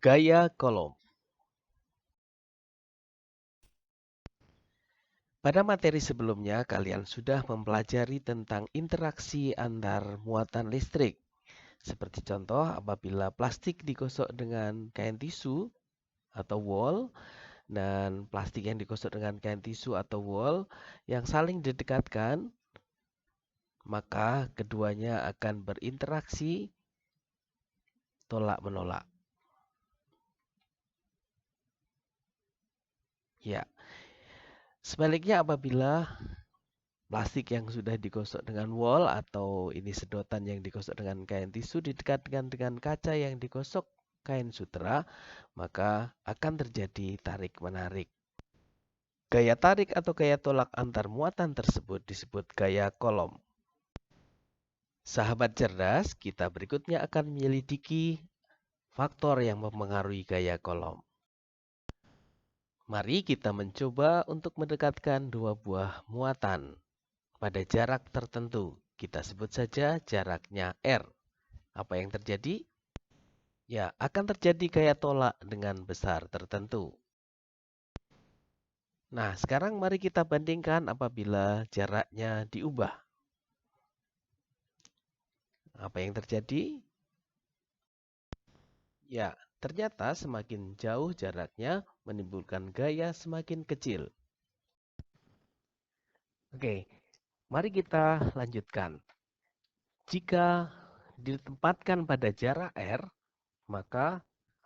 Gaya kolom. Pada materi sebelumnya, kalian sudah mempelajari tentang interaksi antar muatan listrik. Seperti contoh, apabila plastik digosok dengan kain tisu atau wol, dan plastik yang digosok dengan kain tisu atau wol yang saling didekatkan, maka keduanya akan berinteraksi tolak-menolak. Ya, sebaliknya apabila plastik yang sudah digosok dengan wol atau ini sedotan yang digosok dengan kain tisu didekatkan dengan kaca yang digosok kain sutra, maka akan terjadi tarik-menarik. Gaya tarik atau gaya tolak antar muatan tersebut disebut gaya kolom. Sahabat cerdas, kita berikutnya akan menyelidiki faktor yang mempengaruhi gaya kolom. Mari kita mencoba untuk mendekatkan dua buah muatan pada jarak tertentu. Kita sebut saja jaraknya R. Apa yang terjadi? Ya, akan terjadi gaya tolak dengan besar tertentu. Nah, sekarang mari kita bandingkan apabila jaraknya diubah. Apa yang terjadi? Ya, ternyata semakin jauh jaraknya menimbulkan gaya semakin kecil. Oke, mari kita lanjutkan. Jika ditempatkan pada jarak R, maka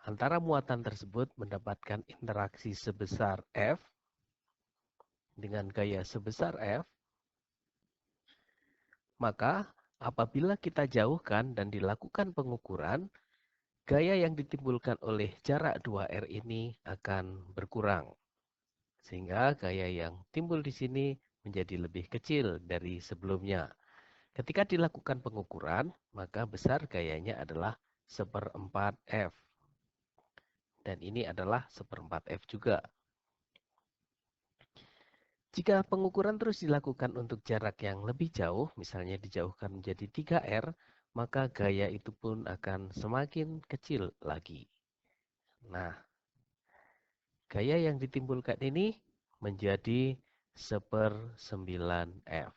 antara muatan tersebut mendapatkan interaksi sebesar F dengan gaya sebesar F, maka apabila kita jauhkan dan dilakukan pengukuran, gaya yang ditimbulkan oleh jarak 2R ini akan berkurang. Sehingga gaya yang timbul di sini menjadi lebih kecil dari sebelumnya. Ketika dilakukan pengukuran, maka besar gayanya adalah 1/4 F. Dan ini adalah 1/4 F juga. Jika pengukuran terus dilakukan untuk jarak yang lebih jauh, misalnya dijauhkan menjadi 3R, maka gaya itu pun akan semakin kecil lagi. Nah, gaya yang ditimbulkan ini menjadi 1/9F.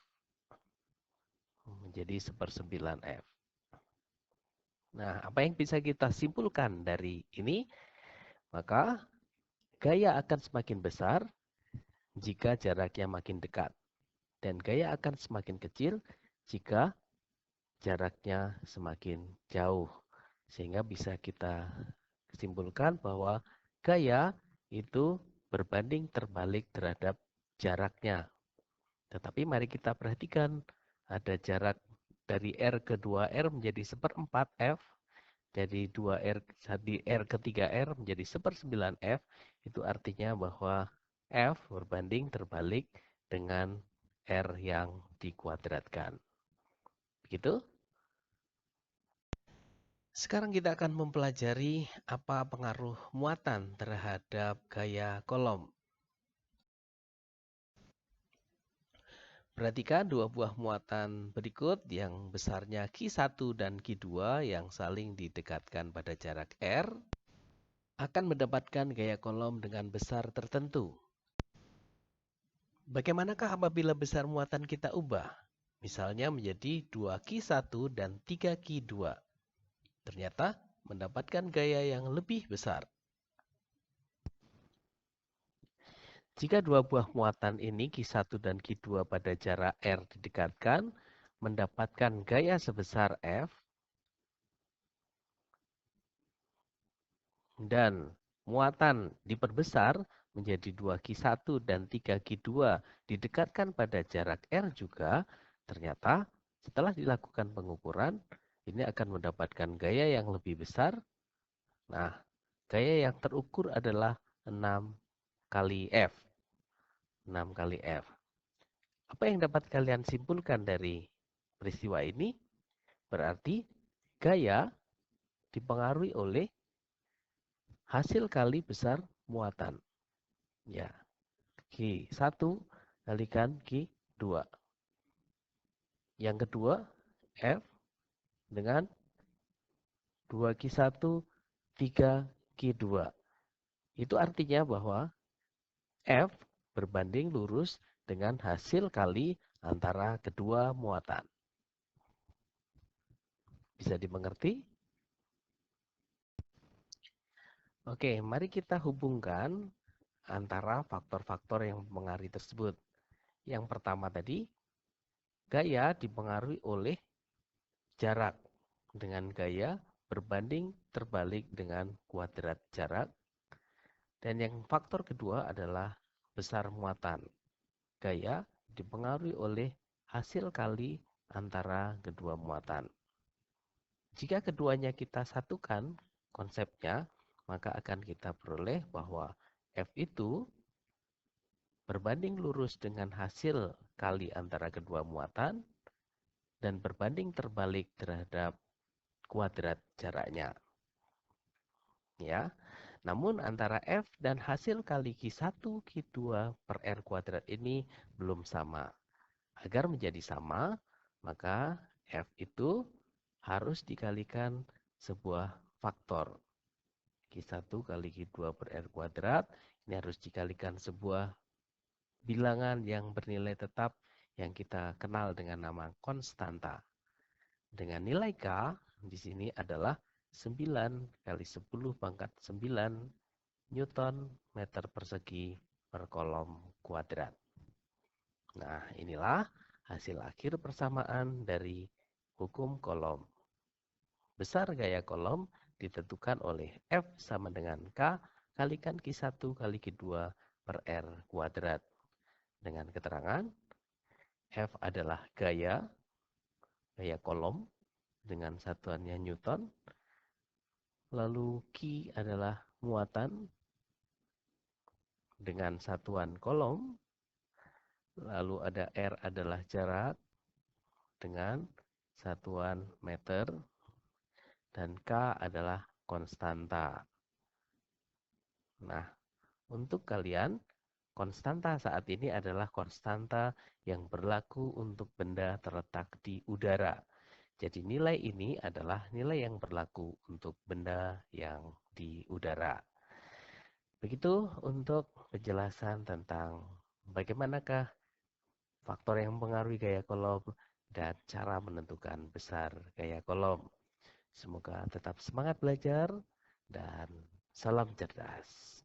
Menjadi 1/9F. Nah, apa yang bisa kita simpulkan dari ini? Maka gaya akan semakin besar jika jaraknya makin dekat. Dan gaya akan semakin kecil jika jaraknya semakin jauh. Sehingga bisa kita simpulkan bahwa gaya itu berbanding terbalik terhadap jaraknya. Tetapi mari kita perhatikan ada jarak dari R ke 2R menjadi 1/4 F. Dari 2R di R ke 3R menjadi 1/9F. Itu artinya bahwa F berbanding terbalik dengan R yang dikuadratkan. Begitu? Sekarang kita akan mempelajari apa pengaruh muatan terhadap gaya kolom. Perhatikan dua buah muatan berikut yang besarnya Q1 dan Q2 yang saling didekatkan pada jarak R akan mendapatkan gaya kolom dengan besar tertentu. Bagaimanakah apabila besar muatan kita ubah? Misalnya menjadi 2Q1 dan 3Q2. Ternyata mendapatkan gaya yang lebih besar. Jika dua buah muatan ini Q1 dan Q2 pada jarak R didekatkan, mendapatkan gaya sebesar F, dan muatan diperbesar menjadi 2Q1 dan 3Q2 didekatkan pada jarak R juga, ternyata setelah dilakukan pengukuran, ini akan mendapatkan gaya yang lebih besar. Nah, gaya yang terukur adalah 6 kali F. 6 kali F. Apa yang dapat kalian simpulkan dari peristiwa ini? Berarti gaya dipengaruhi oleh hasil kali besar muatan. Ya, Q1 kalikan Q2. Yang kedua, F dengan 2Q1, 3 Q2. Itu artinya bahwa F berbanding lurus dengan hasil kali antara kedua muatan. Bisa dimengerti? Oke, mari kita hubungkan antara faktor-faktor yang mempengaruhi tersebut. Yang pertama tadi, gaya dipengaruhi oleh jarak dengan gaya berbanding terbalik dengan kuadrat jarak. Dan yang faktor kedua adalah besar muatan. Gaya dipengaruhi oleh hasil kali antara kedua muatan. Jika keduanya kita satukan konsepnya, maka akan kita peroleh bahwa F itu berbanding lurus dengan hasil kali antara kedua muatan dan berbanding terbalik terhadap kuadrat jaraknya. Ya. Namun antara F dan hasil kali Q1 Q2 per R kuadrat ini belum sama. Agar menjadi sama, maka F itu harus dikalikan sebuah faktor. Q1 kali Q2 per R kuadrat ini harus dikalikan sebuah bilangan yang bernilai tetap yang kita kenal dengan nama konstanta. Dengan nilai K di sini adalah 9 kali 10 pangkat 9 Newton meter persegi per kolom kuadrat. Nah, inilah hasil akhir persamaan dari hukum kolom. Besar gaya kolom ditentukan oleh F sama dengan K kalikan Q1 kali Q2 per R kuadrat. Dengan keterangan F adalah gaya kolom dengan satuannya Newton. Lalu Q adalah muatan dengan satuan kolom. Lalu ada R adalah jarak dengan satuan meter. Dan K adalah konstanta. Nah, untuk kalian, konstanta saat ini adalah konstanta yang berlaku untuk benda terletak di udara. Jadi nilai ini adalah nilai yang berlaku untuk benda yang di udara. Begitu untuk penjelasan tentang bagaimanakah faktor yang mempengaruhi gaya kolom dan cara menentukan besar gaya kolom. Semoga tetap semangat belajar dan salam cerdas.